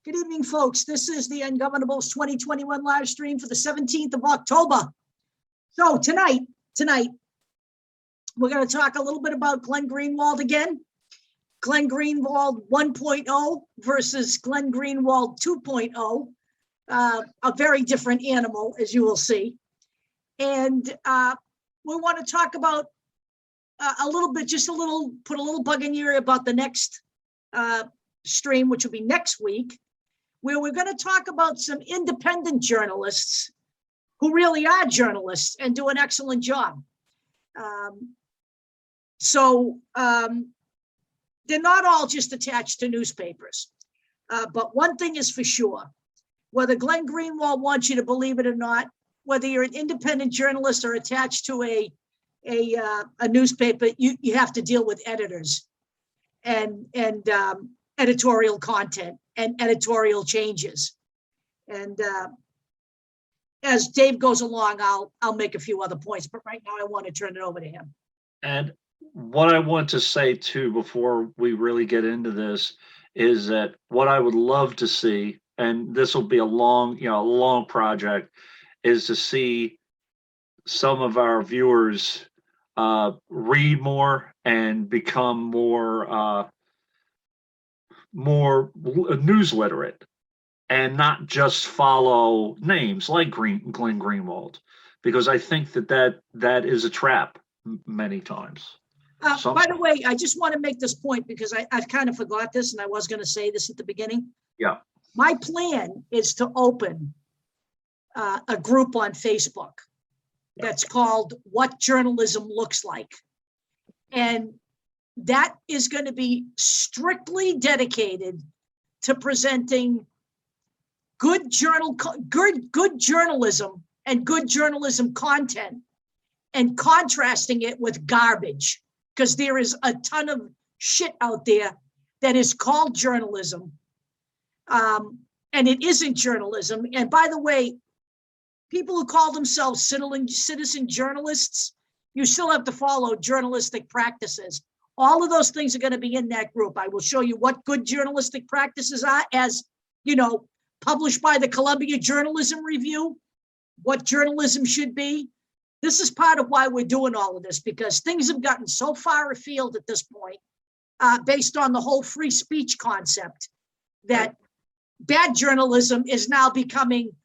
Good evening, folks. This is the Ungovernables 2021 live stream for the 17th of October. So tonight, we're going to talk a little bit about Glenn Greenwald again. Glenn Greenwald 1.0 versus Glenn Greenwald 2.0. A very different animal, as you will see. And we want to talk about a little bit, put a little bug in your ear about the next stream, which will be next week, where we're going to talk about some independent journalists who really are journalists and do an excellent job. They're not all just attached to newspapers. But one thing is for sure, whether Glenn Greenwald wants you to believe it or not, whether you're an independent journalist or attached to a newspaper, you have to deal with editors and editorial content and editorial changes. And as Dave goes along, I'll make a few other points, but right now I want to turn it over to him. And what I want to say too, before we really get into this, is that what I would love to see, and this will be a long project, is to see some of our viewers read more and become more news literate, and not just follow names like Glenn Greenwald, because I think that is a trap many times. By the way, I just want to make this point because I kind of forgot this, and I was going to say this at the beginning. Yeah. My plan is to open a group on Facebook that's called What Journalism Looks Like. And that is going to be strictly dedicated to presenting good journalism and good journalism content and contrasting it with garbage, because there is a ton of shit out there that is called journalism, and it isn't journalism. And by the way, people who call themselves citizen journalists, you still have to follow journalistic practices. All of those things are going to be in that group. I will show you what good journalistic practices are, as published by the Columbia Journalism Review, what journalism should be. This is part of why we're doing all of this, because things have gotten so far afield at this point, based on the whole free speech concept, that bad journalism is now becoming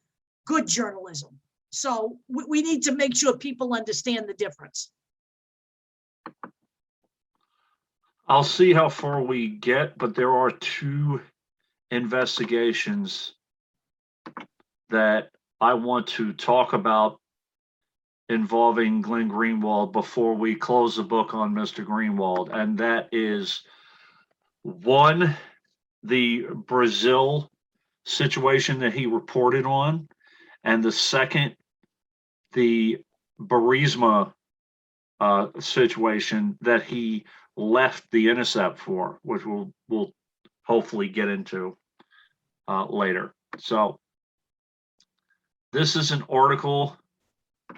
good journalism. So we need to make sure people understand the difference. I'll see how far we get, but there are two investigations that I want to talk about involving Glenn Greenwald before we close the book on Mr. Greenwald. And that is, one, the Brazil situation that he reported on, and the second, the Burisma situation that he left the Intercept for, which we'll hopefully get into later. So this is an article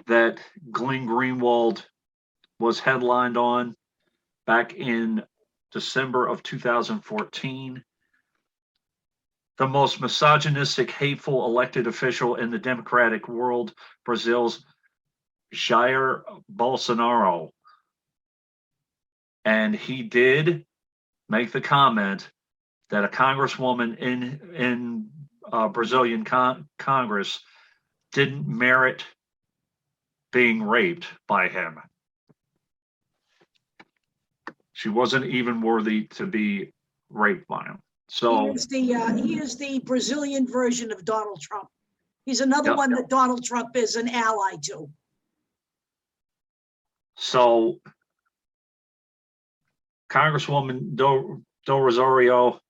that Glenn Greenwald was headlined on back in December of 2014. The most misogynistic, hateful elected official in the democratic world, Brazil's Jair Bolsonaro. And he did make the comment that a congresswoman in Brazilian Congress didn't merit being raped by him. She wasn't even worthy to be raped by him. So he is the Brazilian version of Donald Trump. He's another one that Donald Trump is an ally to. So Congresswoman Do Rosario,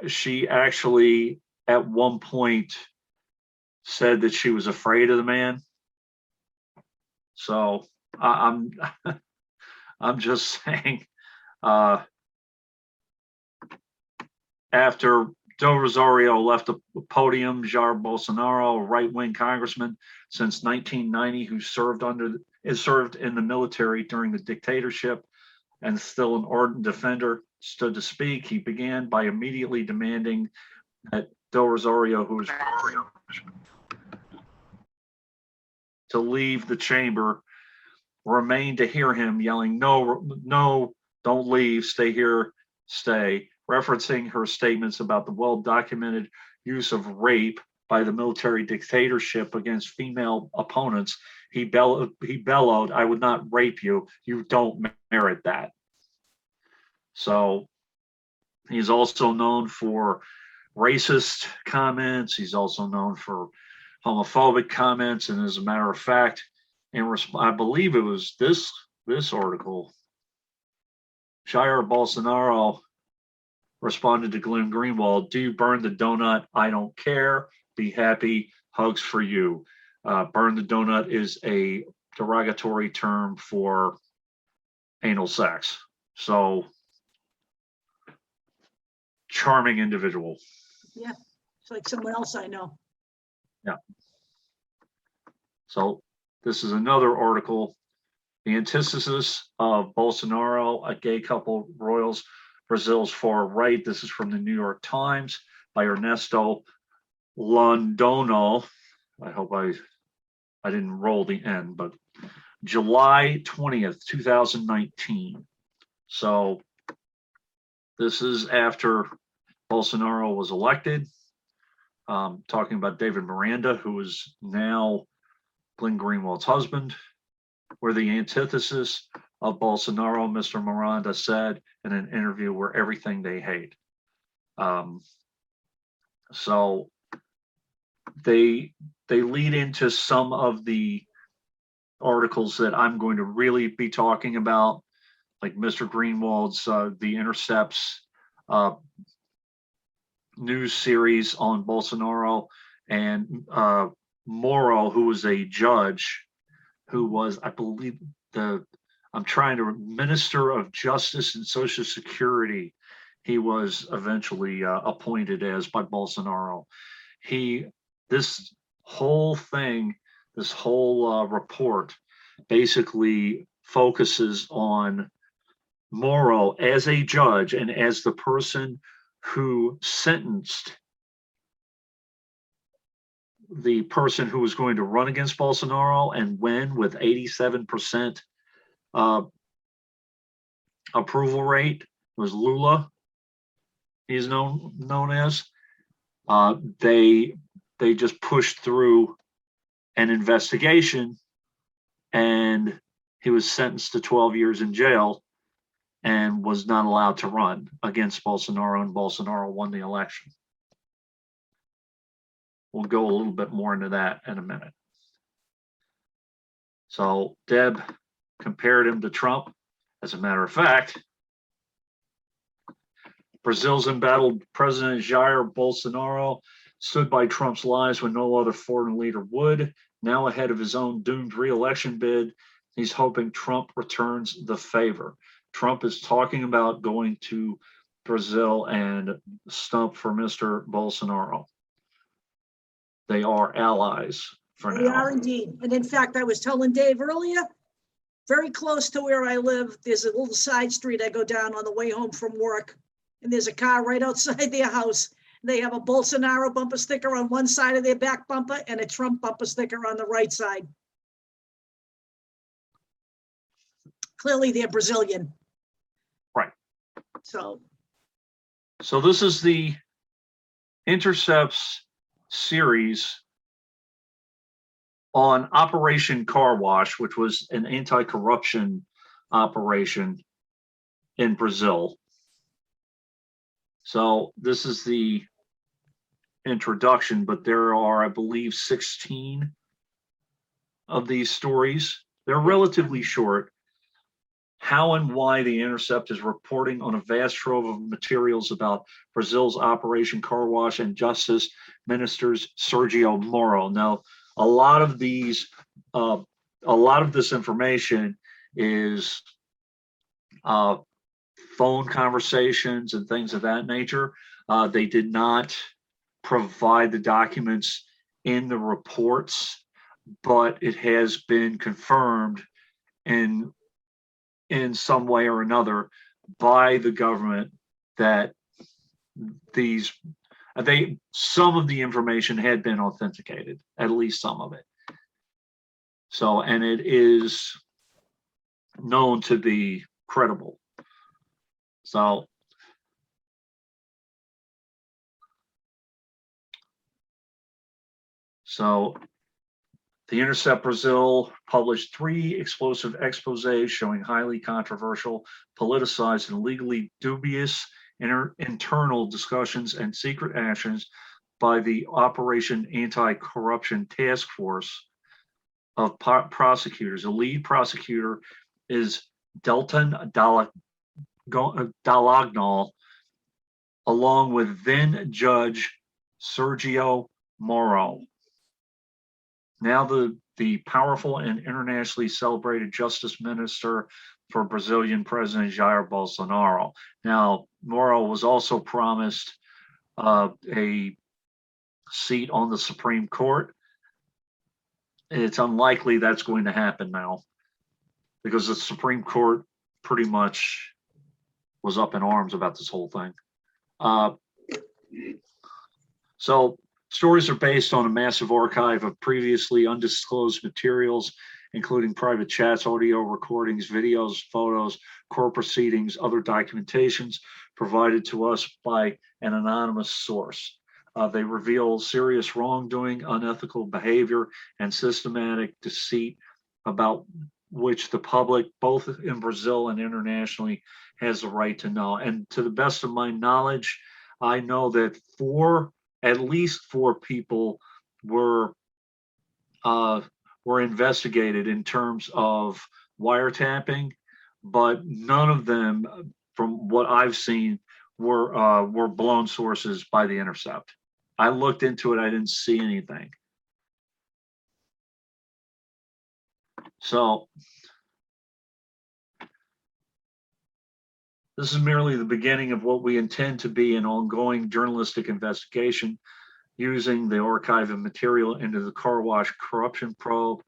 she actually at one point said that she was afraid of the man. So I'm just saying, after Do Rosario left the podium, Jair Bolsonaro, a right-wing congressman since 1990 who served in the military during the dictatorship and still an ardent defender, stood to speak. He began by immediately demanding that Del Rosario, who was to leave the chamber, remain to hear him yelling, "No, no, don't leave, stay here, stay," referencing her statements about the well-documented use of rape by the military dictatorship against female opponents. He bellowed, "I would not rape you. You don't merit that." So he's also known for racist comments. He's also known for homophobic comments. And as a matter of fact, I believe it was this article, Jair Bolsonaro responded to Glenn Greenwald, "Do you burn the donut? I don't care. Be happy. Hugs for you." Burn the donut is a derogatory term for anal sex. So, charming individual. Yeah, it's like someone else I know. Yeah. So this is another article. The antithesis of Bolsonaro, a gay couple roils Brazil's far right. This is from the New York Times by Ernesto Londono. I hope I didn't roll the N, but July 20th, 2019. So this is after Bolsonaro was elected. Talking about David Miranda, who is now Glenn Greenwald's husband, where the antithesis of Bolsonaro, Mr. Miranda said in an interview, "We're everything they hate." So they lead into some of the articles that I'm going to really be talking about, like Mr. Greenwald's The Intercept's news series on Bolsonaro, and Moro, who was a judge, who was, I believe, Minister of Justice and Social Security. He was eventually appointed as by Bolsonaro. This whole report basically focuses on Moro as a judge and as the person who sentenced the person who was going to run against Bolsonaro and win with 87% approval rate, was Lula. He's known as. They just pushed through an investigation, and he was sentenced to 12 years in jail and was not allowed to run against Bolsonaro, and Bolsonaro won the election. We'll go a little bit more into that in a minute. So Deb compared him to Trump. As a matter of fact, Brazil's embattled President Jair Bolsonaro stood by Trump's lies when no other foreign leader would. Now ahead of his own doomed re-election bid, he's hoping Trump returns the favor. Trump is talking about going to Brazil and stump for Mr. Bolsonaro. They are allies for now. They are indeed. And in fact, I was telling Dave earlier, very close to where I live, there's a little side street I go down on the way home from work, and there's a car right outside their house. They have a Bolsonaro bumper sticker on one side of their back bumper and a Trump bumper sticker on the right side. Clearly, they're Brazilian. Right. So this is the Intercept's series on Operation Car Wash, which was an anti-corruption operation in Brazil. So this is the introduction, but there are, I believe, 16 of these stories. They're relatively short. How and why the Intercept is reporting on a vast trove of materials about Brazil's Operation Car Wash and Justice Ministers Sergio Moro. Now, a lot of this information is phone conversations and things of that nature. They did not provide the documents in the reports, but it has been confirmed in some way or another by the government that some of the information had been authenticated, at least some of it. So, and it is known to be credible. So, the Intercept Brazil published 3 explosive exposés showing highly controversial, politicized, and legally dubious internal discussions and secret actions by the Operation Anti-Corruption Task Force of prosecutors. The lead prosecutor is Delton Dallagnol, along with then Judge Sergio Moro. Now the powerful and internationally celebrated Justice Minister for Brazilian President Jair Bolsonaro. Now, Moro was also promised a seat on the Supreme Court. It's unlikely that's going to happen now, because the Supreme Court pretty much was up in arms about this whole thing. So stories are based on a massive archive of previously undisclosed materials, including private chats, audio recordings, videos, photos, court proceedings, other documentations provided to us by an anonymous source. They reveal serious wrongdoing, unethical behavior, and systematic deceit about which the public, both in Brazil and internationally, has the right to know. And to the best of my knowledge, I know that at least 4 people were investigated in terms of wiretapping, but none of them, from what I've seen, were blown sources by the Intercept. I looked into it, I didn't see anything. So this is merely the beginning of what we intend to be an ongoing journalistic investigation using the archive of material into the car wash corruption probe,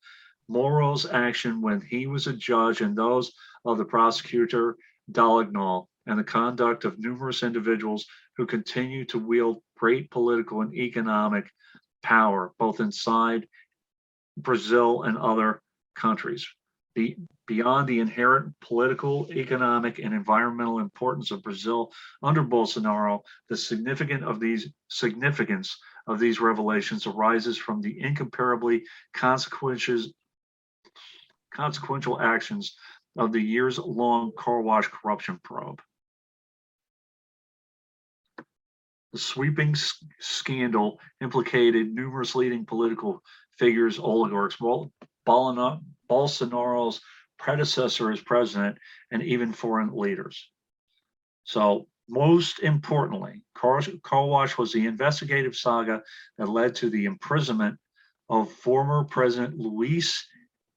Moro's action when he was a judge, and those of the prosecutor Dallagnol, and the conduct of numerous individuals who continue to wield great political and economic power, both inside Brazil and other countries. Beyond the inherent political, economic, and environmental importance of Brazil under Bolsonaro, the significance of these revelations arises from the incomparably consequential actions of the years-long car wash corruption probe. The sweeping scandal implicated numerous leading political figures, oligarchs, Bolsonaro's predecessor as president, and even foreign leaders. So most importantly, car wash was the investigative saga that led to the imprisonment of former President Luiz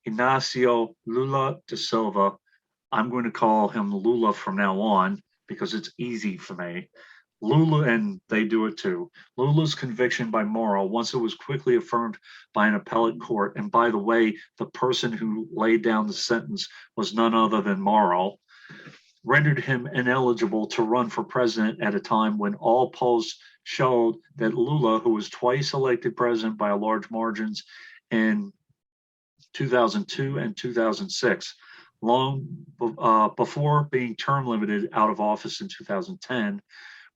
Inácio Lula da Silva. I'm going to call him Lula from now on because it's easy for me. Lula, and they do it too. Lula's conviction by Moro, once it was quickly affirmed by an appellate court, and by the way, the person who laid down the sentence was none other than Moro, rendered him ineligible to run for president at a time when all polls showed that Lula, who was twice elected president by large margins in 2002 and 2006, long before being term limited out of office in 2010,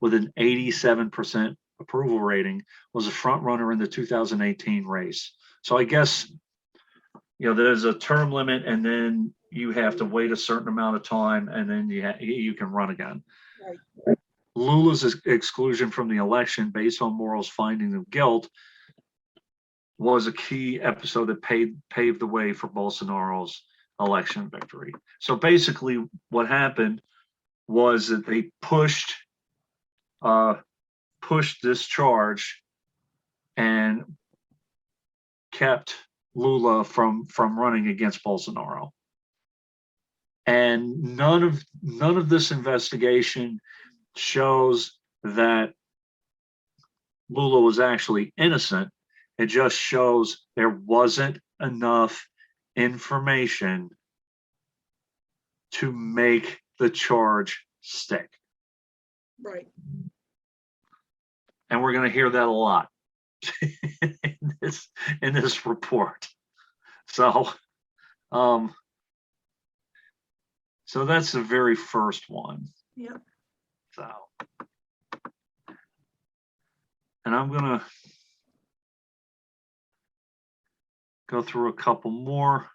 with an 87% approval rating, was a front runner in the 2018 race. So I guess, there's a term limit, and then you have to wait a certain amount of time, and then you can run again. Right. Lula's exclusion from the election based on Moro's finding of guilt was a key episode that paved the way for Bolsonaro's election victory. So basically what happened was that they pushed this charge and kept Lula from running against Bolsonaro. And none of this investigation shows that Lula was actually innocent. It just shows there wasn't enough information to make the charge stick. Right. And we're going to hear that a lot in this report. So, so that's the very first one. Yeah. So, and I'm going to go through a couple more.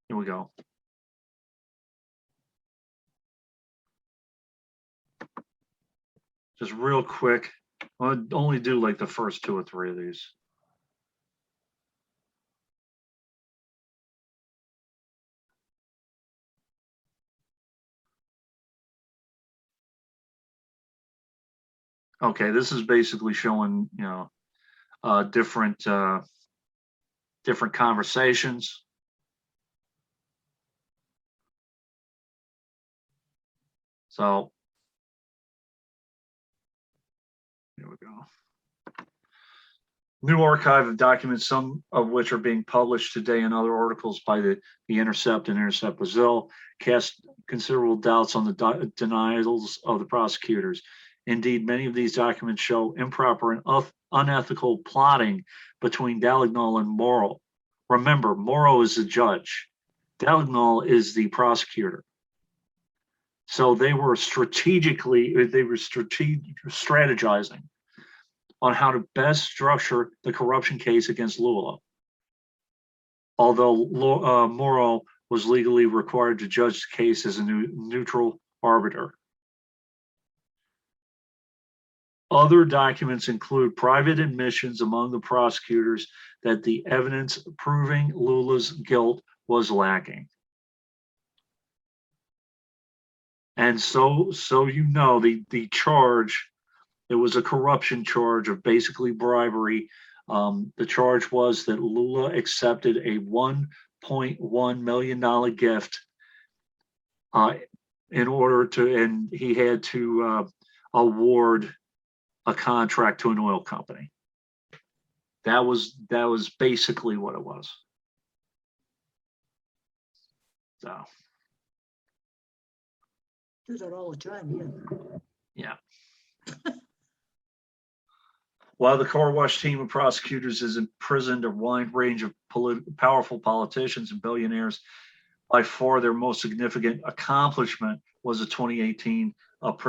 Here we go. Just real quick. I'll only do like the first 2 or 3 of these. Okay, this is basically showing, different conversations. So here we go. New archive of documents, some of which are being published today in other articles by the Intercept and Intercept Brazil, cast considerable doubts on the denials of the prosecutors. Indeed, many of these documents show improper and unethical plotting between Dallagnol and Morrow. Remember, Morrow is the judge. Dallagnol is the prosecutor. So they were strategizing on how to best structure the corruption case against Lula. Although Morrow was legally required to judge the case as a neutral arbiter. Other documents include private admissions among the prosecutors that the evidence proving Lula's guilt was lacking. And so the charge, it was a corruption charge of basically bribery. The charge was that Lula accepted a $1.1 million gift in order to, and he had to award a contract to an oil company. That was basically what it was. So. Do that all the time, yeah. While the car wash team of prosecutors has imprisoned a wide range of powerful politicians and billionaires, by far their most significant accomplishment was the 2018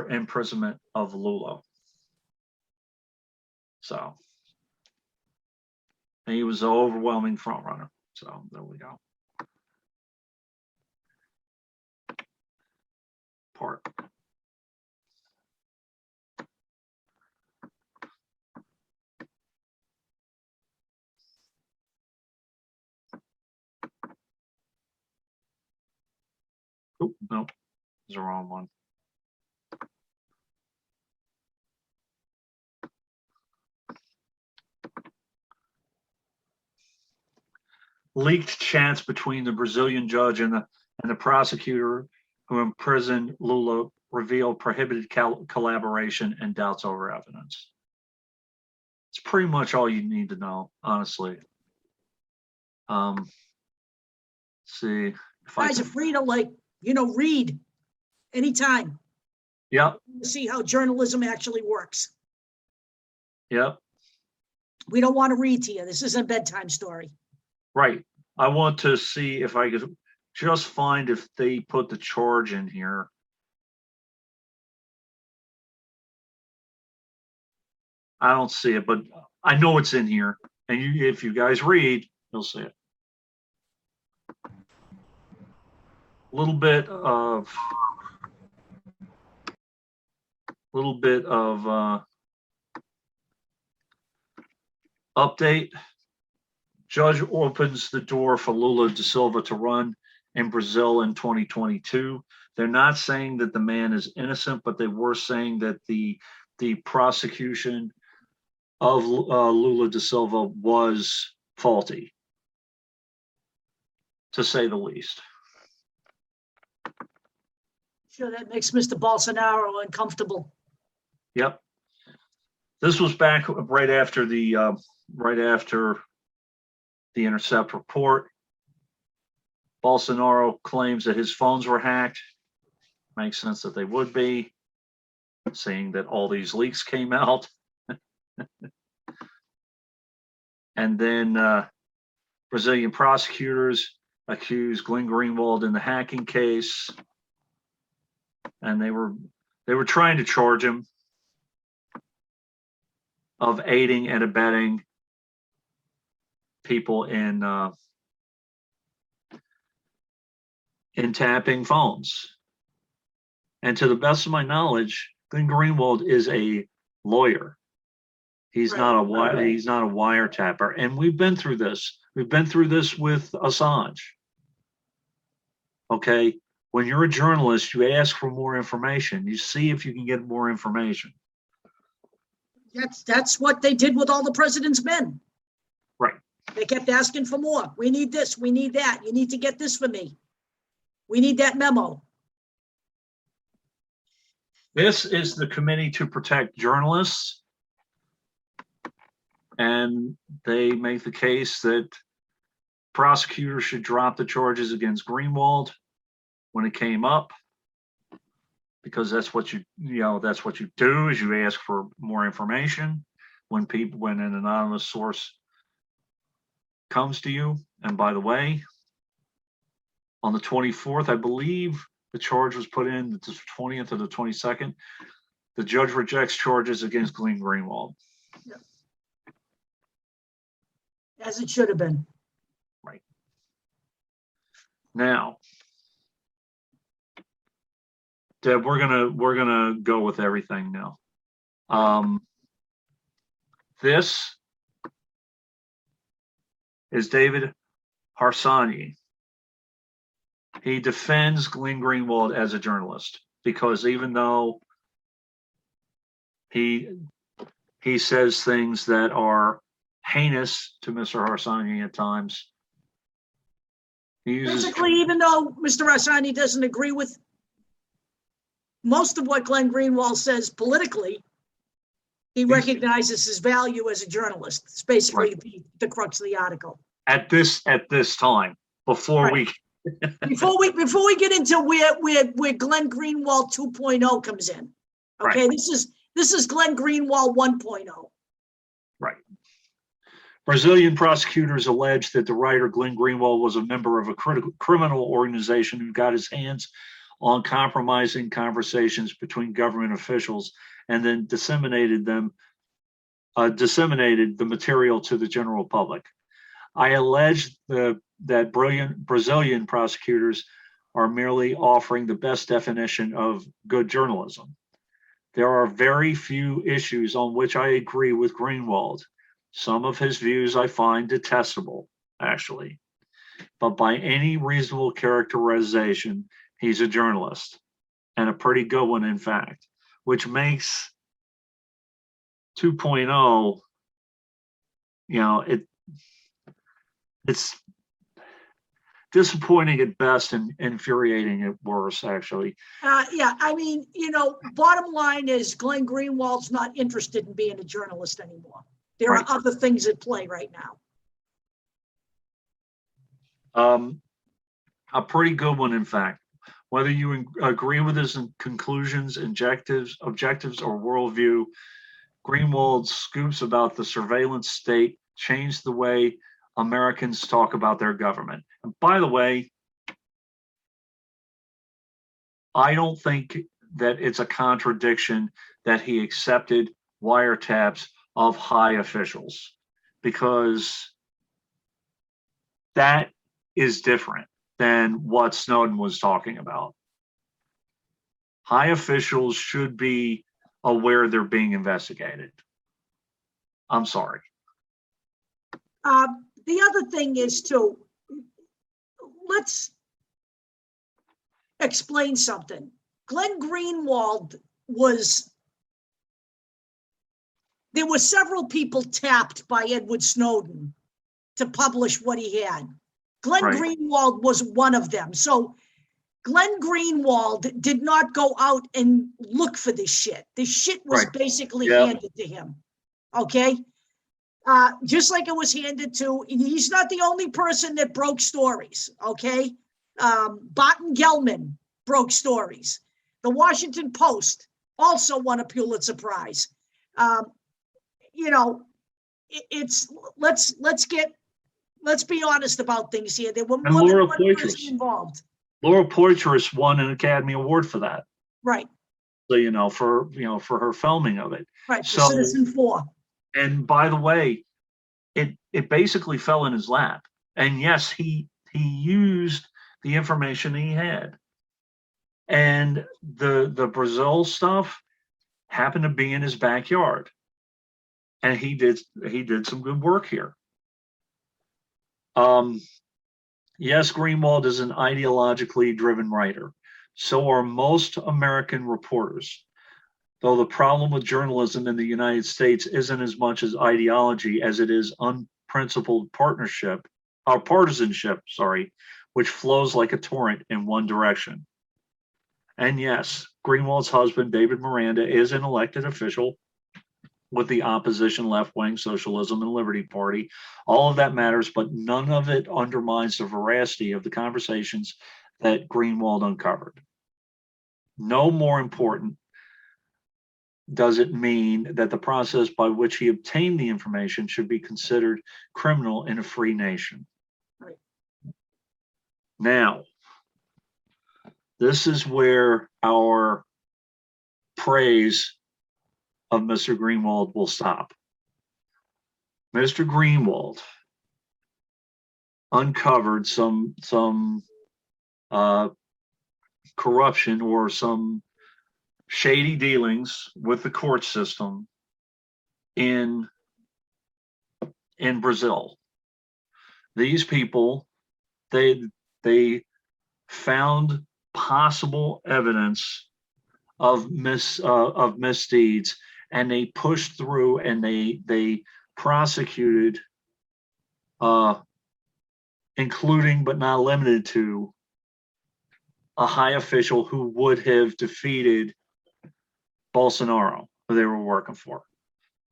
imprisonment of Lula. So, and he was the overwhelming front runner. So there we go. Part. Oh, no, it's the wrong one. Leaked chats between the Brazilian judge and the prosecutor who imprisoned Lula reveal prohibited collaboration and doubts over evidence. It's pretty much all you need to know, honestly. See if guys are free to read anytime. Yep. See how journalism actually works. Yep. We don't want to read to you. This isn't a bedtime story. Right. I want to see if I could just find if they put the charge in here. I don't see it, but I know it's in here. And if you guys read, you'll see it. A little bit of update. Judge opens the door for Lula da Silva to run in Brazil in 2022. They're not saying that the man is innocent, but they were saying that the prosecution of Lula da Silva was faulty, to say the least. Sure, that makes Mr. Bolsonaro uncomfortable. Yep. This was back right after the Intercept report. Bolsonaro claims that his phones were hacked. Makes sense that they would be, seeing that all these leaks came out. And then Brazilian prosecutors accused Glenn Greenwald in the hacking case, and they were trying to charge him of aiding and abetting people in tapping phones. And to the best of my knowledge, Glenn Greenwald is a lawyer. He's not a wiretapper. And we've been through this. We've been through this with Assange. Okay, when you're a journalist, you ask for more information. You see if you can get more information. That's what they did with all the president's men. Right. They kept asking for more. We need this. We need that. You need to get this for me. We need that memo. This is the Committee to Protect Journalists, and they make the case that prosecutors should drop the charges against Greenwald when it came up, because that's what you do, is you ask for more information when an anonymous source comes to you. And by the way, on the 24th, I believe the charge was put in, the 20th or the 22nd. The judge rejects charges against Glenn Greenwald. Yeah. As it should have been. Right. Now, Deb, we're gonna go with everything now. This is David Harsanyi. He defends Glenn Greenwald as a journalist, because even though he says things that are heinous to Mr. Harsanyi at times, he uses, basically, even though Mr. Harsanyi doesn't agree with most of what Glenn Greenwald says politically, he recognizes his value as a journalist. It's basically right. the crux of the article. At this time, before right. before we get into where Glenn Greenwald 2.0 comes in. Okay, right. This is Glenn Greenwald 1.0. Right. Brazilian prosecutors allege that the writer Glenn Greenwald was a member of a criminal organization who got his hands on compromising conversations between government officials and then disseminated the material to the general public. I allege that Brazilian prosecutors are merely offering the best definition of good journalism. There are very few issues on which I agree with Greenwald. Some of his views I find detestable, actually. But by any reasonable characterization, he's a journalist, and a pretty good one, in fact, which makes 2.0, it's disappointing at best and infuriating at worst, actually. Yeah, I mean, bottom line is Glenn Greenwald's not interested in being a journalist anymore. There are other things at play right now. A pretty good one, in fact. Whether you agree with his conclusions, objectives, or worldview, Greenwald's scoops about the surveillance state changed the way Americans talk about their government. And by the way, I don't think that it's a contradiction that he accepted wiretaps of high officials, because that is different than what Snowden was talking about. High officials should be aware they're being investigated. I'm sorry. The other thing is let's explain something. Glenn Greenwald there were several people tapped by Edward Snowden to publish what he had. Glenn Greenwald was one of them. So Glenn Greenwald did not go out and look for this shit. This shit was basically handed to him. Okay? Just like it was handed to, he's not the only person that broke stories. Okay? Barton Gellman broke stories. The Washington Post also won a Pulitzer Prize. You know, let's be honest about things here. There were more than one person involved. Laura Poitras won an Academy Award for that. Right. So, for her filming of it. Right. So, Citizen4. And by the way, it basically fell in his lap. And yes, he used the information he had. And the Brazil stuff happened to be in his backyard. And he did some good work here. Yes, Greenwald is an ideologically driven writer. So are most American reporters. Though the problem with journalism in the United States isn't as much as ideology as it is unprincipled partisanship, which flows like a torrent in one direction. And yes, Greenwald's husband, David Miranda, is an elected official with the opposition left-wing Socialism and Liberty Party. All of that matters, but none of it undermines the veracity of the conversations that Greenwald uncovered. No more important does it mean that the process by which he obtained the information should be considered criminal in a free nation. Right. Now, this is where our praise of Mr. Greenwald will stop. Mr. Greenwald uncovered some corruption or some shady dealings with the court system in Brazil. These people, they found possible evidence of misdeeds, and they pushed through and they prosecuted, including but not limited to a high official who would have defeated Bolsonaro, who they were working for,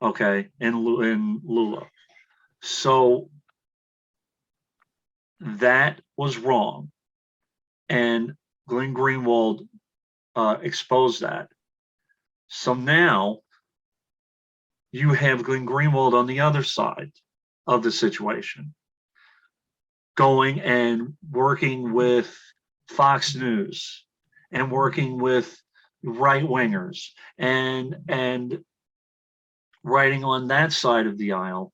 okay, in Lula. So that was wrong, and Glenn Greenwald exposed that. So now you have Glenn Greenwald on the other side of the situation, going and working with Fox News and working with right-wingers and writing on that side of the aisle.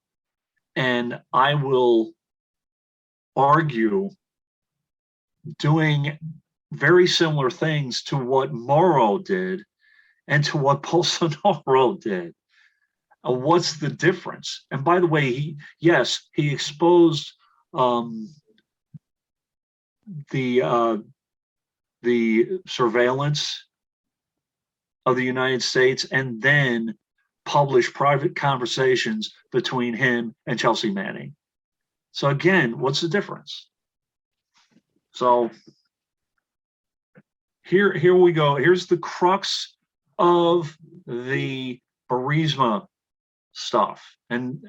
And I will argue doing very similar things to what Moro did and to what Bolsonaro did. What's the difference? And by the way, he exposed the surveillance of the United States, and then published private conversations between him and Chelsea Manning. So again, what's the difference? So here we go. Here's the crux of the Burisma stuff. And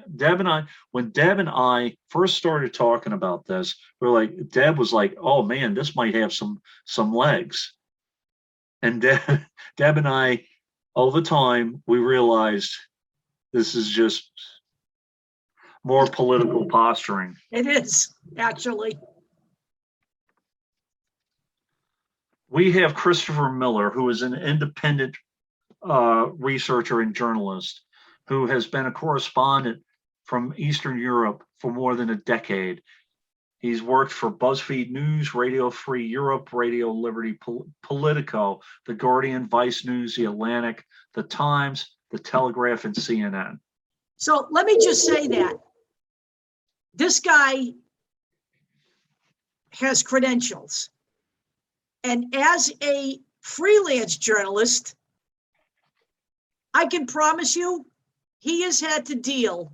when Deb and I first started talking about this, Deb was like, oh man, this might have some legs. And Deb and I, over time, we realized this is just more political posturing. It is, actually. We have Christopher Miller, who is an independent researcher and journalist, who has been a correspondent from Eastern Europe for more than a decade. He's worked for BuzzFeed News, Radio Free Europe, Radio Liberty, Politico, The Guardian, Vice News, The Atlantic, The Times, The Telegraph, and CNN. So let me just say that this guy has credentials. And as a freelance journalist, I can promise you he has had to deal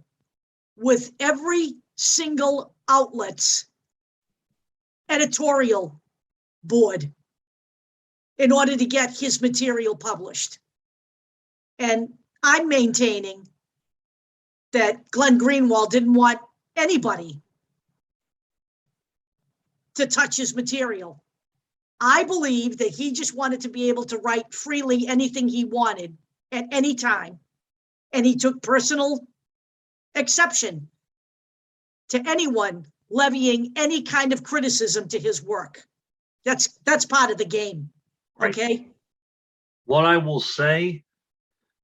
with every single outlet's editorial board in order to get his material published. And I'm maintaining that Glenn Greenwald didn't want anybody to touch his material. I believe that he just wanted to be able to write freely anything he wanted at any time. And he took personal exception to anyone levying any kind of criticism to his work. That's part of the game. Right. Okay. What I will say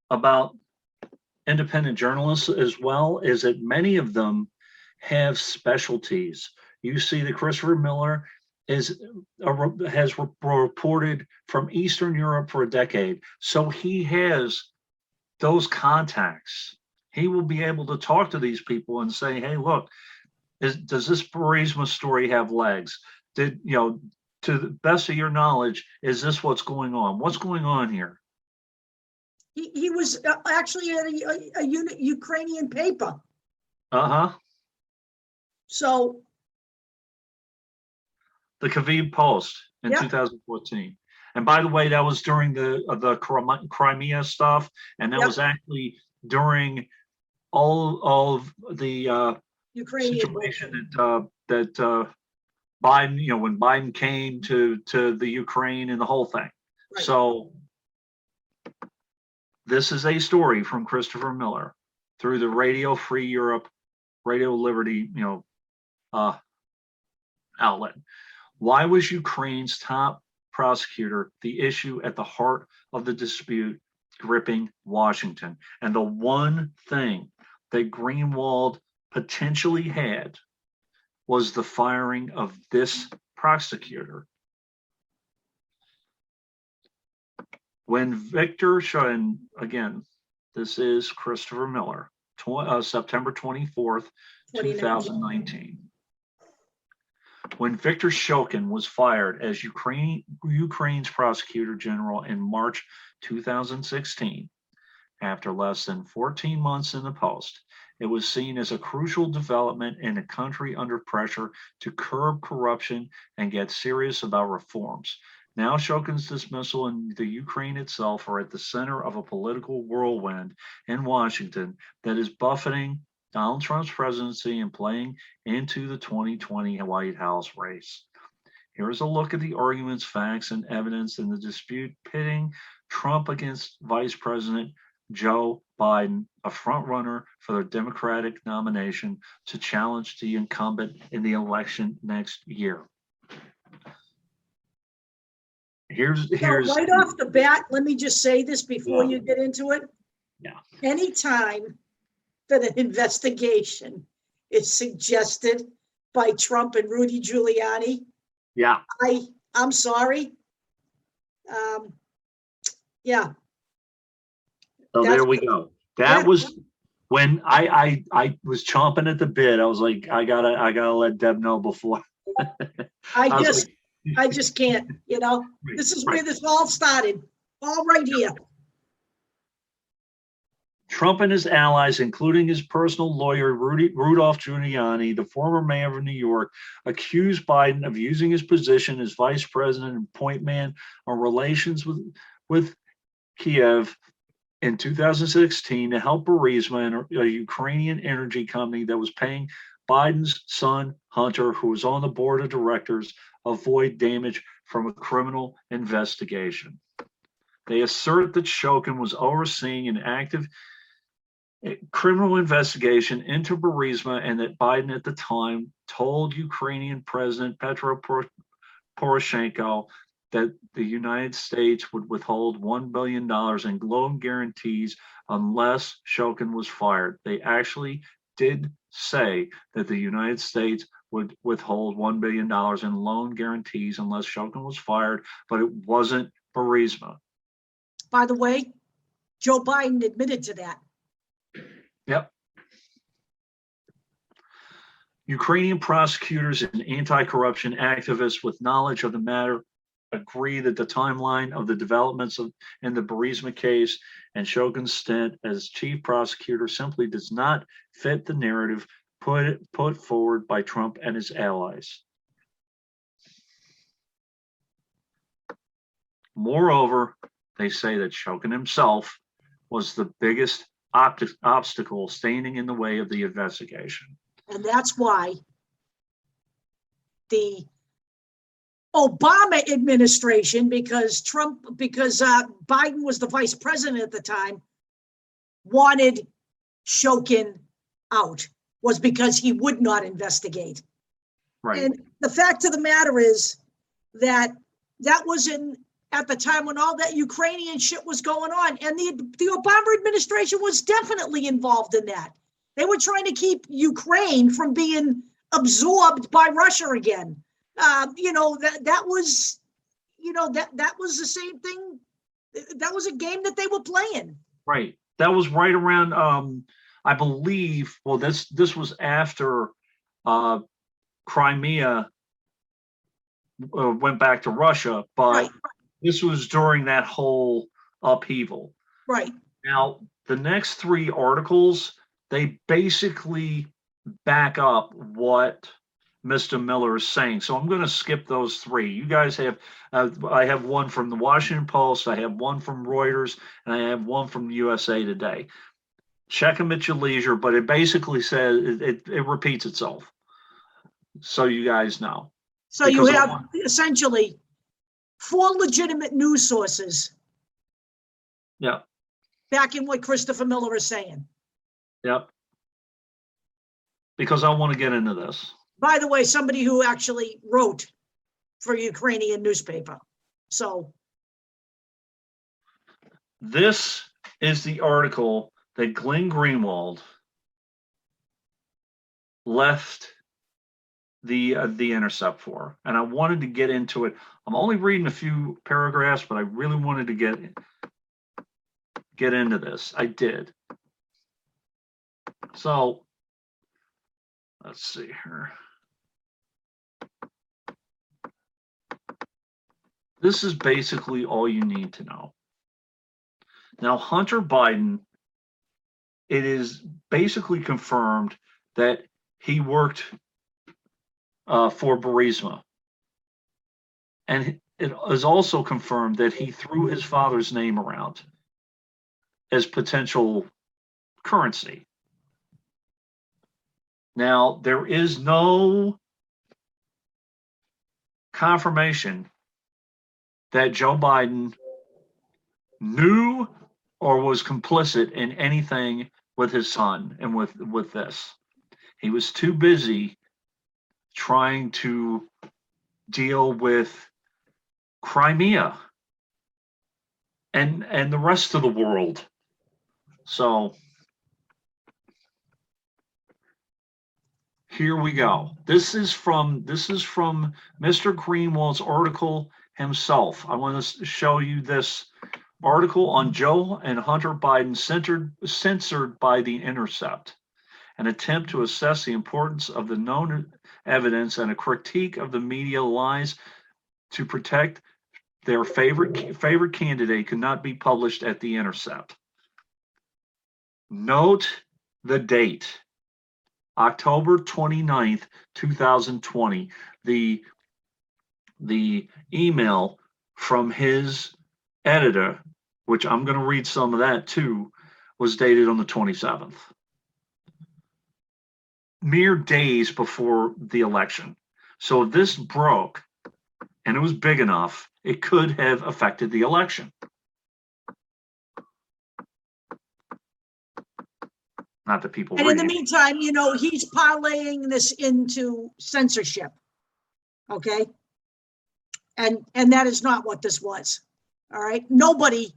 about independent journalists as well is that many of them have specialties. You see that Christopher Miller has reported from Eastern Europe for a decade. So he has those contacts. He will be able to talk to these people and say, hey, look, does this Burisma story have legs? To the best of your knowledge, is this what's going on? What's going on here? He was actually at a Ukrainian paper. Uh-huh. So. The Kyiv Post in 2014. And by the way, that was during the Crimea stuff. And that was actually during all of the Ukrainian situation that Biden, when Biden came to the Ukraine and the whole thing. Right. So this is a story from Christopher Miller through the Radio Free Europe, Radio Liberty, outlet. Why was Ukraine's top prosecutor the issue at the heart of the dispute gripping Washington? And the one thing that Greenwald potentially had was the firing of this prosecutor. When Victor Shokin, again, this is Christopher Miller, September 24th, 2019. When Victor Shokin was fired as Ukraine's prosecutor general in March 2016, after less than 14 months in the post, it was seen as a crucial development in a country under pressure to curb corruption and get serious about reforms. Now Shokin's dismissal and the Ukraine itself are at the center of a political whirlwind in Washington that is buffeting Donald Trump's presidency and playing into the 2020 White House race. Here's a look at the arguments, facts, and evidence in the dispute pitting Trump against Vice President Joe Biden, a frontrunner for the Democratic nomination to challenge the incumbent in the election next year. Here's right off the bat, let me just say this before you get into it. Yeah. Anytime that an investigation is suggested by Trump and Rudy Giuliani, I'm sorry. So there we go. That was when I was chomping at the bit. I was like, I gotta let Deb know before. I just can't, this is where this all started, all right here. Trump and his allies, including his personal lawyer, Rudolph Giuliani, the former mayor of New York, accused Biden of using his position as vice president and point man on relations with Kiev in 2016 to help Burisma, a Ukrainian energy company that was paying Biden's son, Hunter, who was on the board of directors, avoid damage from a criminal investigation. They assert that Shokin was overseeing an active criminal investigation into Burisma and that Biden at the time told Ukrainian President Petro Poroshenko that the United States would withhold $1 billion in loan guarantees unless Shokin was fired. They actually did say that the United States would withhold $1 billion in loan guarantees unless Shokin was fired, but it wasn't Burisma. By the way, Joe Biden admitted to that. Yep. Ukrainian prosecutors and anti-corruption activists with knowledge of the matter agree that the timeline of the developments in the Burisma case and Shokin's stint as chief prosecutor simply does not fit the narrative put forward by Trump and his allies. Moreover, they say that Shokin himself was the biggest obstacle standing in the way of the investigation. And that's why the Obama administration, because Biden was the vice president at the time, wanted Shokin out, was because he would not investigate. Right. And the fact of the matter is that was at the time when all that Ukrainian shit was going on. And the Obama administration was definitely involved in that. They were trying to keep Ukraine from being absorbed by Russia again. That was the same thing. That was a game that they were playing. Right. That was right around, I believe, well, this was after Crimea went back to Russia, but Right. This was during that whole upheaval. Right. Now, the next three articles, they basically back up what Mr. Miller is saying. So I'm going to skip those three. You guys have, I have one from the Washington Post, I have one from Reuters, and I have one from USA Today. Check them at your leisure, but it basically says, it repeats itself. So you guys know. So you have essentially 4 legitimate news sources. Yeah. Backing what Christopher Miller is saying. Yep. Because I want to get into this. By the way, somebody who actually wrote for a Ukrainian newspaper. So this is the article that Glenn Greenwald left the Intercept for, and I wanted to get into it. I'm only reading a few paragraphs, but I really wanted to get into this. I did. So let's see here. This is basically all you need to know. Now, Hunter Biden, it is basically confirmed that he worked for Burisma. And it is also confirmed that he threw his father's name around as potential currency. Now, there is no confirmation that Joe Biden knew or was complicit in anything with his son and with this. He was too busy trying to deal with Crimea and the rest of the world. So here we go. This is from Mr. Greenwald's article himself. I want to show you this article on Joe and Hunter Biden censored by the Intercept, an attempt to assess the importance of the known evidence and a critique of the media lies to protect their favorite candidate could not be published at the Intercept. Note the date, October 29th, 2020. The email from his editor, which I'm going to read some of that too, was dated on the 27th. Mere days before the election. So if this broke and it was big enough, it could have affected the election. Not that people. And in the meantime, he's parlaying this into censorship. Okay. And that is not what this was. All right. Nobody,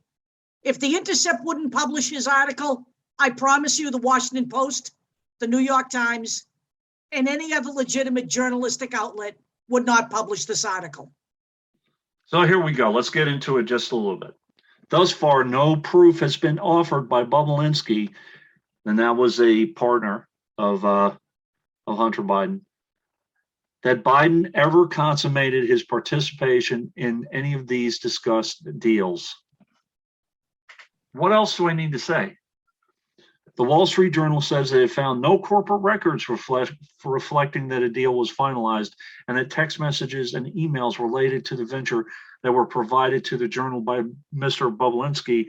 if the Intercept wouldn't publish his article, I promise you the Washington Post, the New York Times, and any other legitimate journalistic outlet would not publish this article. So here we go. Let's get into it just a little bit. Thus far, no proof has been offered by Bobulinski, and that was a partner of Hunter Biden, that Biden ever consummated his participation in any of these discussed deals. What else do I need to say? The Wall Street Journal says that it found no corporate records reflecting that a deal was finalized, and that text messages and emails related to the venture that were provided to the journal by Mr. Bobulinski,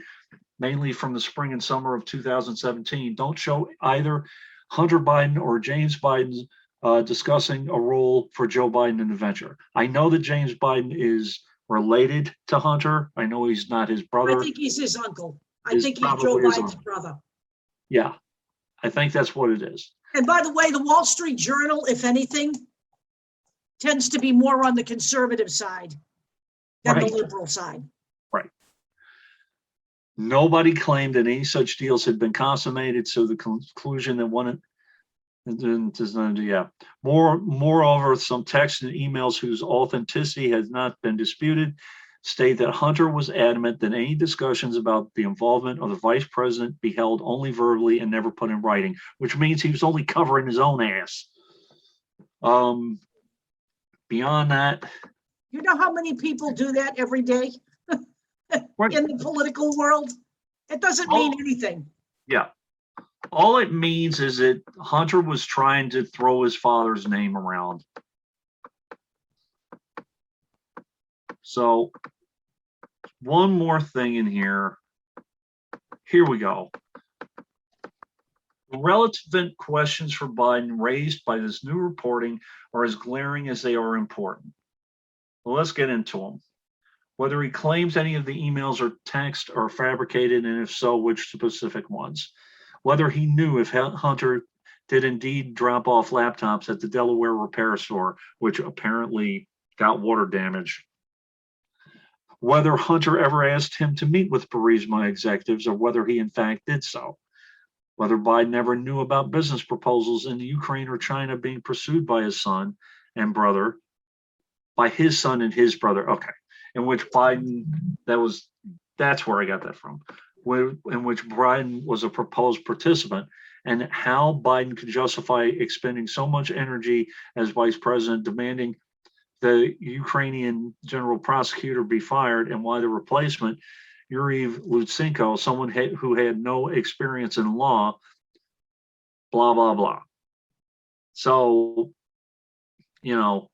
mainly from the spring and summer of 2017, don't show either Hunter Biden or James Biden's discussing a role for Joe Biden in the venture. I know that James Biden is related to Hunter. I know he's not his brother. I think he's his uncle. I He's think he's Joe probably his Biden's uncle. brother. Yeah, I think that's what it is. And by the way, the Wall Street Journal, if anything, tends to be more on the conservative side than Right. the liberal side. Right. Nobody claimed that any such deals had been consummated, so the conclusion that one, yeah. Moreover, some texts and emails whose authenticity has not been disputed state that Hunter was adamant that any discussions about the involvement of the vice president be held only verbally and never put in writing, which means he was only covering his own ass. Beyond that, You know how many people do that every day right. in the political world? It doesn't mean anything. Yeah. All it means is that Hunter was trying to throw his father's name around. So, one more thing in here. Here we go. The relevant questions for Biden raised by this new reporting are as glaring as they are important. Well, let's get into them. Whether he claims any of the emails or text are fabricated, and if so, which specific ones. Whether he knew if Hunter did indeed drop off laptops at the Delaware repair store, which apparently got water damage. Whether Hunter ever asked him to meet with Burisma executives or whether he in fact did so. Whether Biden ever knew about business proposals in the Ukraine or China being pursued by his son and brother, by his son and his brother, okay, in which Biden, that's where I got that from, in which Biden was a proposed participant, and how Biden could justify expending so much energy as vice president demanding the Ukrainian general prosecutor be fired, and why the replacement, Yuri Lutsenko, someone who had no experience in law, blah, blah, blah. So, Well,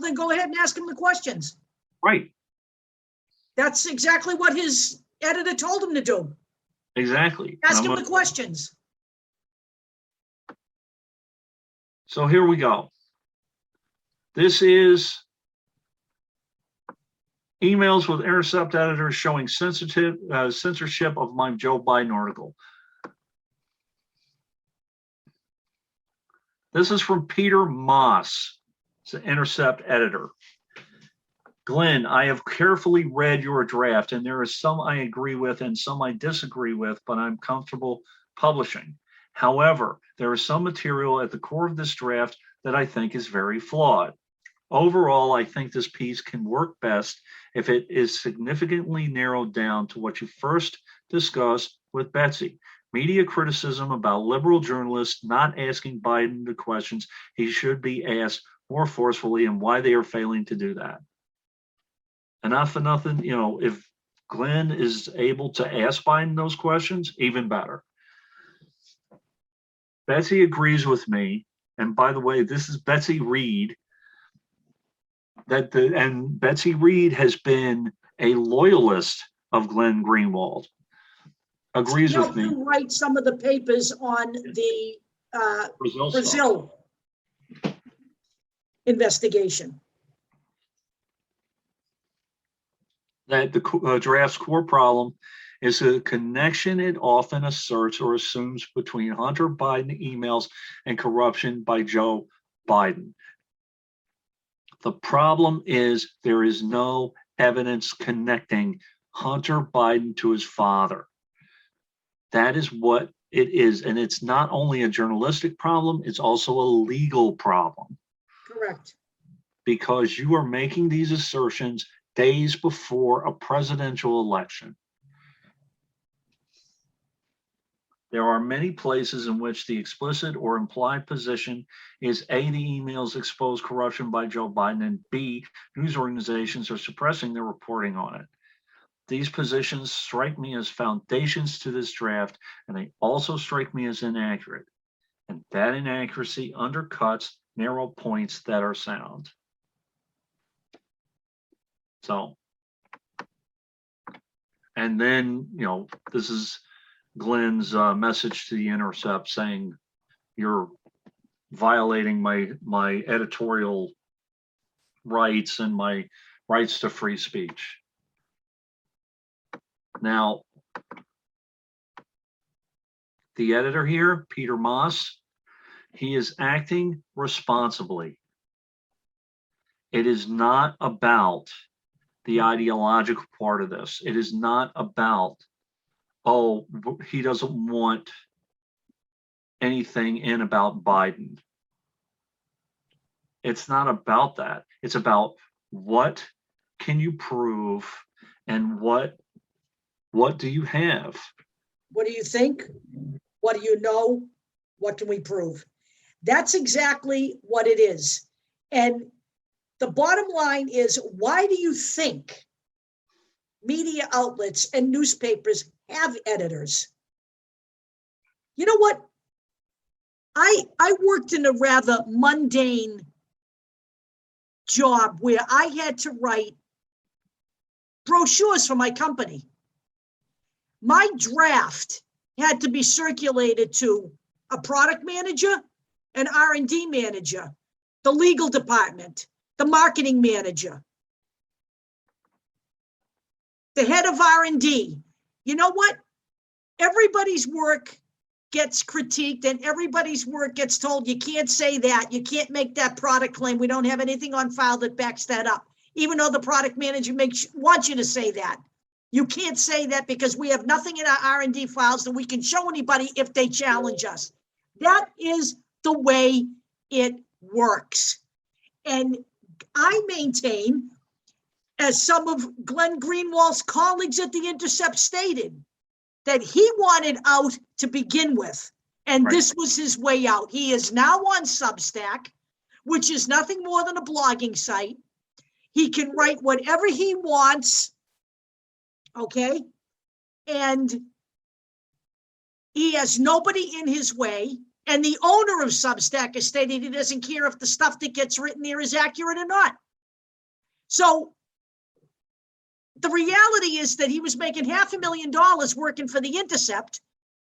then go ahead and ask him the questions. Right. That's exactly what his editor told him to do. Exactly. Ask him the questions. So here we go. This is emails with Intercept editors showing censorship of my Joe Biden article. This is from Peter Moss, the Intercept editor. Glenn, I have carefully read your draft, and there is some I agree with and some I disagree with, but I'm comfortable publishing. However, there is some material at the core of this draft that I think is very flawed. Overall, I think this piece can work best if it is significantly narrowed down to what you first discussed with Betsy. Media criticism about liberal journalists not asking Biden the questions he should be asked more forcefully and why they are failing to do that. Enough for nothing, if Glenn is able to ask Biden those questions, even better. Betsy agrees with me. And by the way, this is Betsy Reed. And Betsy Reed has been a loyalist of Glenn Greenwald. Agrees with me. You write some of the papers on the Brazil investigation. That the draft's core problem is the connection it often asserts or assumes between Hunter Biden emails and corruption by Joe Biden. The problem is there is no evidence connecting Hunter Biden to his father. That is what it is. And it's not only a journalistic problem, it's also a legal problem. Correct. Because you are making these assertions days before a presidential election. There are many places in which the explicit or implied position is A, the emails expose corruption by Joe Biden, and B, news organizations are suppressing their reporting on it. These positions strike me as foundations to this draft, and they also strike me as inaccurate. And that inaccuracy undercuts narrow points that are sound. So, and then, this is Glenn's message to the Intercept saying, you're violating my editorial rights and my rights to free speech. Now, the editor here, Peter Moss, he is acting responsibly. It is not about the ideological part of this. It is not about, oh, he doesn't want anything in about Biden. It's not about that. It's about what can you prove and what do you have? What do you think? What do you know? What can we prove? That's exactly what it is. And the bottom line is, why do you think media outlets and newspapers have editors? You know what? I worked in a rather mundane job where I had to write brochures for my company. My draft had to be circulated to a product manager, an R&D manager, the legal department, the marketing manager, the head of R&D. You know what? Everybody's work gets critiqued and everybody's work gets told, you can't say that, you can't make that product claim, we don't have anything on file that backs that up. Even though the product manager wants you to say that. You can't say that because we have nothing in our R&D files that we can show anybody if they challenge us. That is the way it works. And I maintain, as some of Glenn Greenwald's colleagues at the Intercept stated, that he wanted out to begin with. And Right. This was his way out. He is now on Substack, which is nothing more than a blogging site. He can write whatever he wants, okay? And he has nobody in his way. And the owner of Substack has stated he doesn't care if the stuff that gets written there is accurate or not. So the reality is that he was making $500,000 working for the Intercept,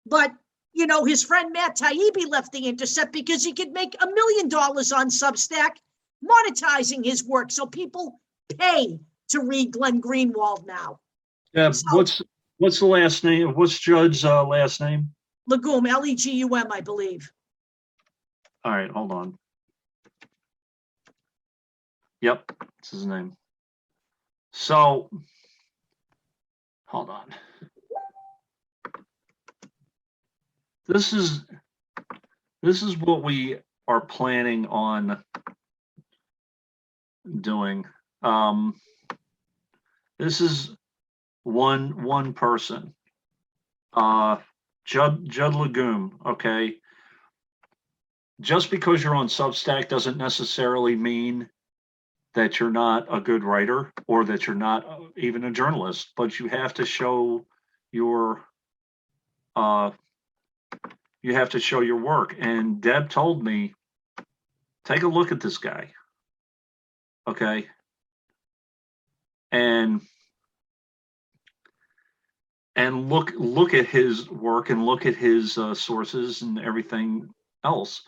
but you know, his friend Matt Taibbi left the Intercept because he could make $1 million on Substack monetizing his work. So people pay to read Glenn Greenwald now. Yeah, So- what's the last name? What's Judd's last name? Legum, Legum, I believe. All right, hold on. Yep, that's his name. So, hold on. This is what we are planning on doing. This is one person. Judd Legum, okay. Just because you're on Substack doesn't necessarily mean that you're not a good writer or that you're not even a journalist, but you have to show your work. And Deb told me, take a look at this guy, okay, and look at his work and look at his sources and everything else.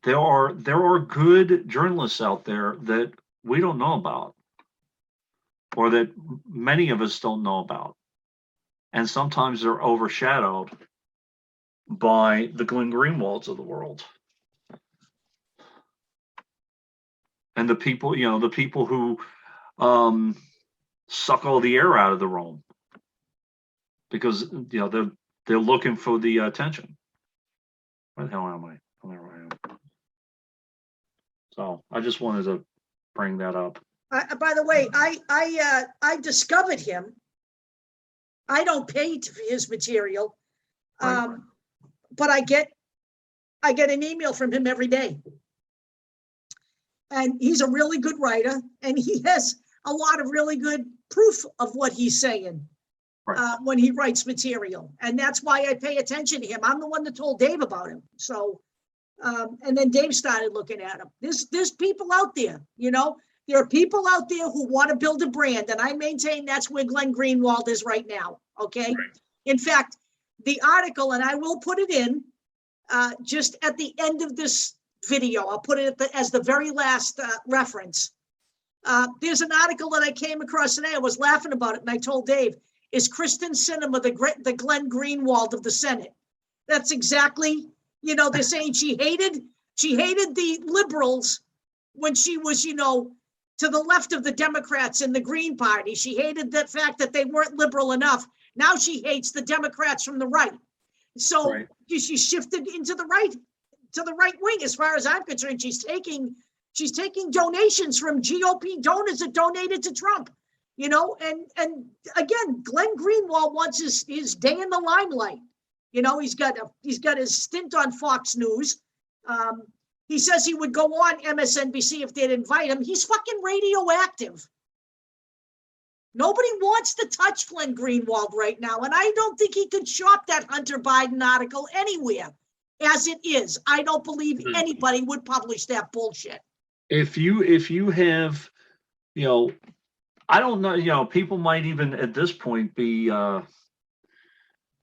There are good journalists out there that we don't know about, or that many of us don't know about. And sometimes they're overshadowed by the Glenn Greenwalds of the world. And the people who suck all the air out of the room because they're looking for the attention. Where the hell am I? Oh, there I am. So I just wanted to bring that up. By the way, I discovered him. I don't pay for his material, Right. but I get an email from him every day, and he's a really good writer, and he has a lot of really good proof of what he's saying when he writes material, and that's why I pay attention to him. I'm the one that told Dave about him, so and then Dave started looking at him. There's people out there, there are people out there who want to build a brand, and I maintain that's where Glenn Greenwald is right now, okay? Right. In fact, the article, and I will put it in just at the end of this video. I'll put it as the very last reference. There's an article that I came across today. I was laughing about it, and I told Dave, is Kristen Sinema the Glenn Greenwald of the Senate? That's exactly, they're saying she hated the liberals when she was, to the left of the Democrats in the Green Party. She hated the fact that they weren't liberal enough. Now she hates the Democrats from the right. So right. She shifted into the right, to the right wing. As far as I'm concerned, she's taking donations from GOP donors that donated to Trump, and again, Glenn Greenwald wants his day in the limelight. He's got his stint on Fox News. He says he would go on MSNBC if they'd invite him. He's fucking radioactive. Nobody wants to touch Glenn Greenwald right now, and I don't think he could shop that Hunter Biden article anywhere. As it is, I don't believe anybody would publish that bullshit. If you have, I don't know, people might even at this point be a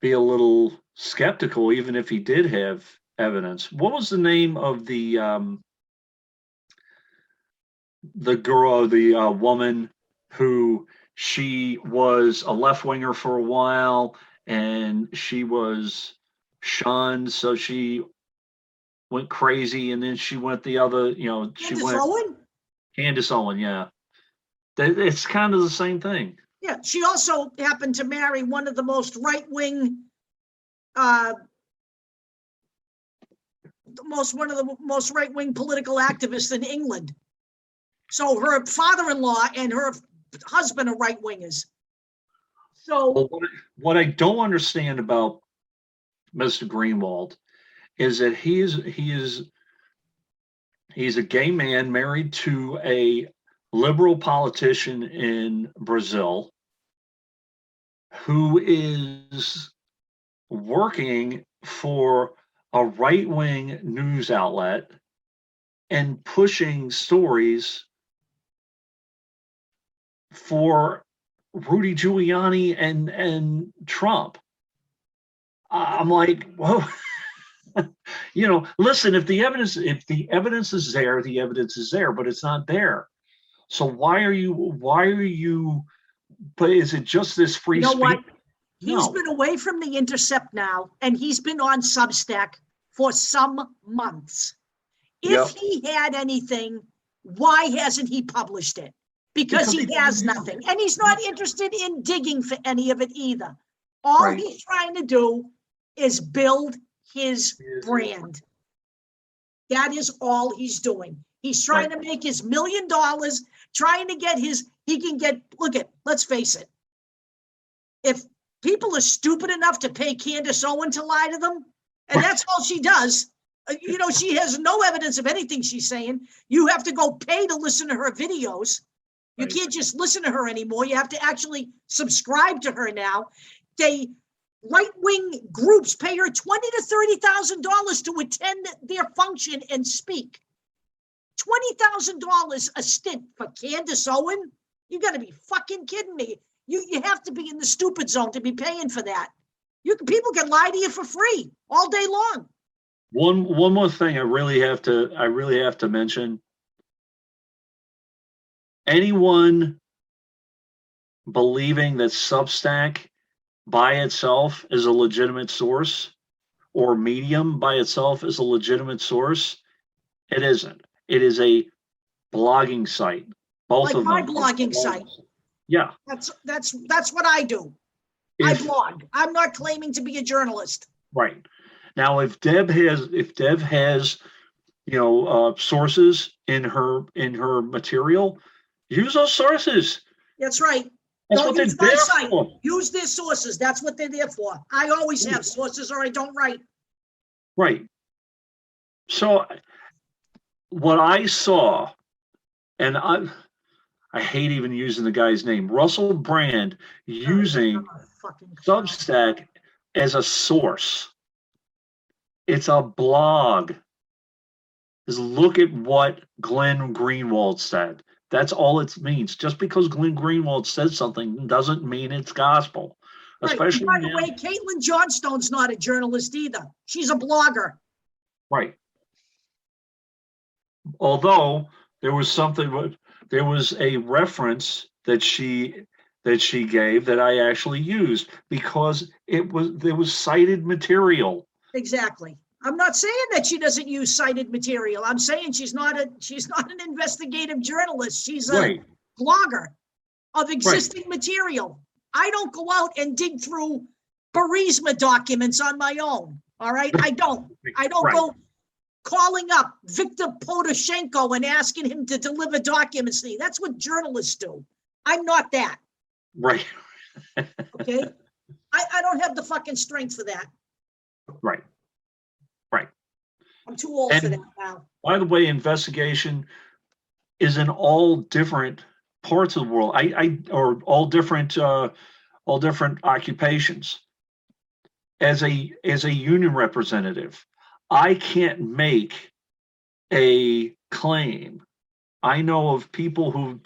little skeptical, even if he did have evidence. What was the name of the girl, the woman who she was a left-winger for a while and she was shunned, so she went crazy, and then she went the other, Candace Owen, yeah. It's kind of the same thing. Yeah, she also happened to marry one of the most right-wing, one of the most right-wing political activists in England. So her father-in-law and her husband are right-wingers. So well, what I don't understand about Mr. Greenwald is that he's a gay man married to a liberal politician in Brazil who is working for a right-wing news outlet and pushing stories for Rudy Giuliani and Trump. I'm like, whoa. Listen, if the evidence is there, the evidence is there, but it's not there. So why are you, but is it just this free speech? What? He's been away from the Intercept now, and he's been on Substack for some months. If he had anything, why hasn't he published it? Because he has nothing, and he's not interested in digging for any of it either. All he's trying to do is build his brand. That is all he's doing. He's trying to make his $1 million, trying to get let's face it. If people are stupid enough to pay Candace Owen to lie to them, and that's all she does, she has no evidence of anything she's saying. You have to go pay to listen to her videos. You can't just listen to her anymore. You have to actually subscribe to her now. Right-wing groups pay her $20,000 to $30,000 to attend their function and speak. $20,000 a stint for Candace Owen? You got to be fucking kidding me. You have to be in the stupid zone to be paying for that. People can lie to you for free all day long. One more thing I really have to mention. Anyone believing that Substack by itself is a legitimate source, or Medium by itself is a legitimate source, it isn't. It is a blogging site. Both like of my them. blogging site. Yeah. That's what I do. I blog. I'm not claiming to be a journalist. Right. Now, if Deb has sources in her material, use those sources. That's right. Don't use my site. Use their sources. That's what they're there for. I always have sources, or I don't write. Right. So what I saw, and I hate even using the guy's name, Russell Brand, using Substack as a source. It's a blog. Just look at what Glenn Greenwald said. That's all it means. Just because Glenn Greenwald said something doesn't mean it's gospel. Right. Especially by the way, Caitlin Johnstone's not a journalist either. She's a blogger. Right. Although there was a reference that she gave that I actually used because there was cited material. Exactly. I'm not saying that she doesn't use cited material. I'm saying she's not an investigative journalist. She's a Right. blogger of existing material. I don't go out and dig through Burisma documents on my own. All right. I don't go calling up Viktor Poroshenko and asking him to deliver documents to me. That's what journalists do. I'm not that. Right. Okay. I don't have the fucking strength for that. Right. I'm too old for that now. By the way, investigation is in all different parts of the world. Or all different occupations. As a union representative, I can't make a claim. I know of people who've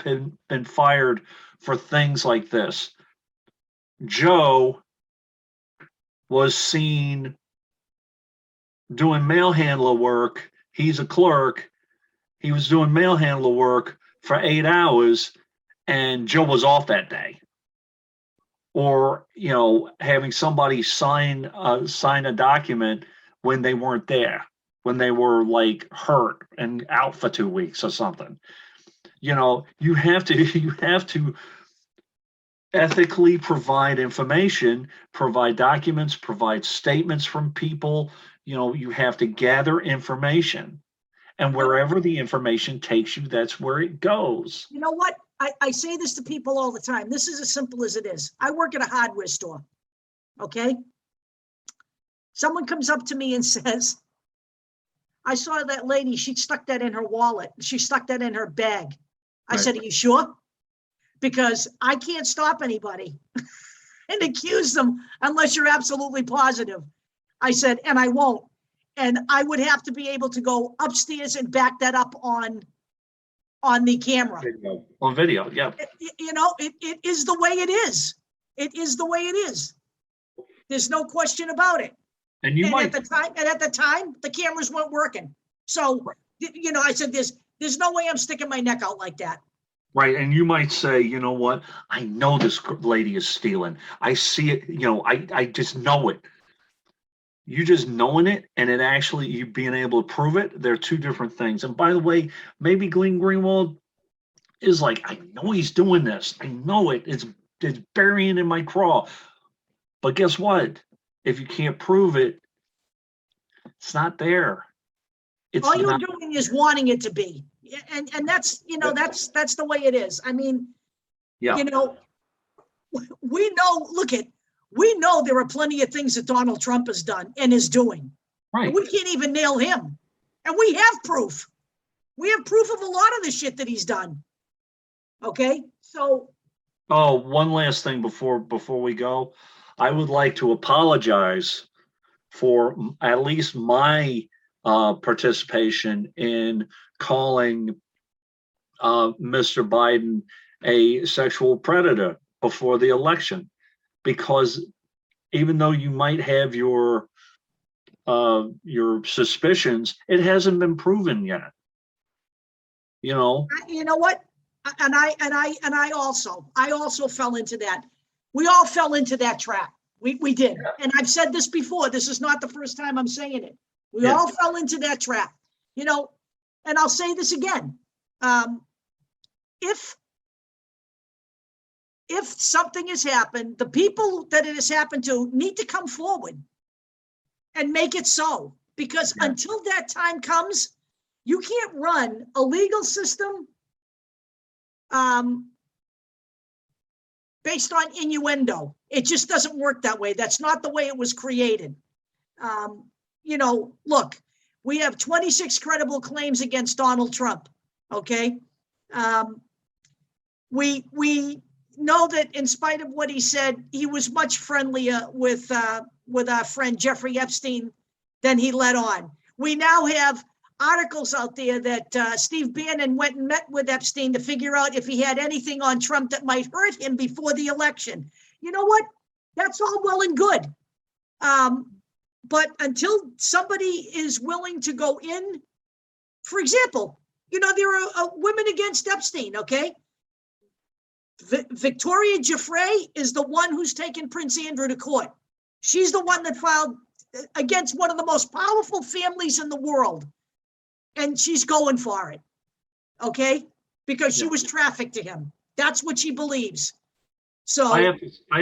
been fired for things like this. Joe was seen doing mail handler work. He's a clerk. He was doing mail handler work for 8 hours, and Joe was off that day. Or, having somebody sign a document when they weren't there, when they were like hurt and out for 2 weeks or something. You have to ethically provide information, provide documents, provide statements from people. You have to gather information, and wherever the information takes you, that's where it goes. You know what? I say this to people all the time. This is as simple as it is. I work at a hardware store. Okay. Someone comes up to me and says, I saw that lady, she stuck that in her wallet. She stuck that in her bag. I said, are you sure? Because I can't stop anybody and accuse them unless you're absolutely positive. I said, and I won't. And I would have to be able to go upstairs and back that up on the camera. On video, yeah. It is the way it is. It is the way it is. There's no question about it. At the time, the cameras weren't working. So, I said, there's no way I'm sticking my neck out like that. Right. And you might say, you know what? I know this lady is stealing. I see it. I just know it. You just knowing it and it actually you being able to prove it, they're two different things. And by the way, maybe Glenn Greenwald is like, I know he's doing this. I know it. It's burying in my craw. But guess what? If you can't prove it, it's not there. All you're doing is wanting it to be. And that's, that's the way it is. I mean, we know there are plenty of things that Donald Trump has done and is doing. Right. And we can't even nail him. And we have proof. We have proof of a lot of the shit that he's done. Okay? So. Oh, one last thing before we go. I would like to apologize for at least my participation in calling Mr. Biden a sexual predator before the election, because even though you might have your suspicions, it hasn't been proven yet. You know what? And I also fell into that. We all fell into that trap. We did. Yeah. And I've said this before. This is not the first time I'm saying it. We all fell into that trap. And I'll say this again. If something has happened, the people that it has happened to need to come forward and make it so. Because until that time comes, you can't run a legal system based on innuendo. It just doesn't work that way. That's not the way it was created. Look, we have 26 credible claims against Donald Trump. Okay. We know that in spite of what he said, he was much friendlier with our friend Jeffrey Epstein than he let on. We now have articles out there that Steve Bannon went and met with Epstein to figure out if he had anything on Trump that might hurt him before the election. You know what? That's all well and good. But until somebody is willing to go in, for example, You know, there are women against Epstein, okay? Victoria Giuffre is the one who's taken Prince Andrew to court. She's the one that filed against one of the most powerful families in the world. And she's going for it, okay? Because she was trafficked to him. That's what she believes. So I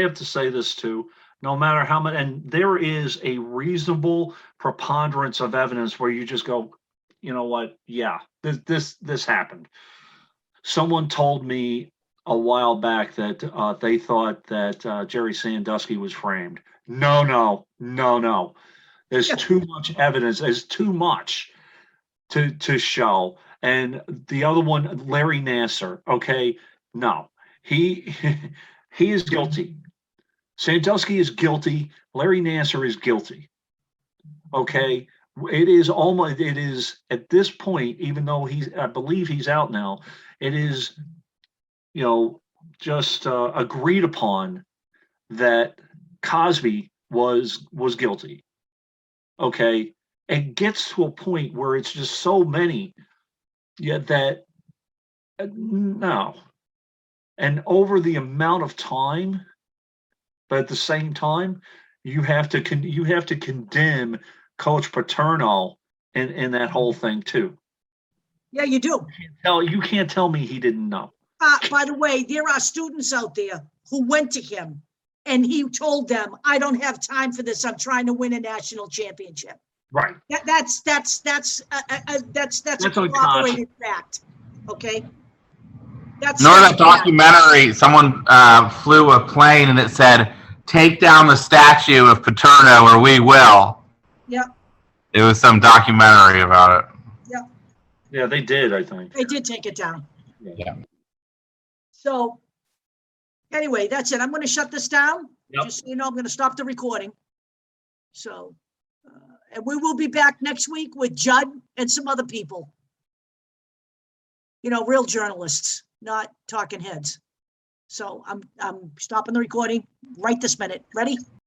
have to say this too. No matter how much, and there is a reasonable preponderance of evidence where you just go, you know what? Yeah, this happened. Someone told me a while back that they thought that Jerry Sandusky was framed. No. There's too much evidence. There's too much to show. And the other one, Larry Nassar. Okay, no, he is guilty. Sandusky is guilty. Larry Nassar is guilty. Okay, it is at this point, even though I believe he's out now, it is, just agreed upon that Cosby was guilty. Okay, it gets to a point where it's just so many, that no, and over the amount of time, but at the same time, you have to condemn Coach Paterno in that whole thing too. yeah, you do. You can't tell me he didn't know. By the way, there are students out there who went to him and he told them, I don't have time for this. I'm trying to win a national championship. Right. That's a corroborated fact. Okay. Nor that documentary, someone flew a plane and it said, "Take down the statue of Paterno or we will." Yep. It was some documentary about it. Yep. Yeah, they did, I think. They did take it down. Yeah. So anyway, that's it. I'm going to shut this down. Yep. Just so you know, I'm going to stop the recording. So, and we will be back next week with Judd and some other people. Real journalists, not talking heads. So I'm stopping the recording right this minute. Ready?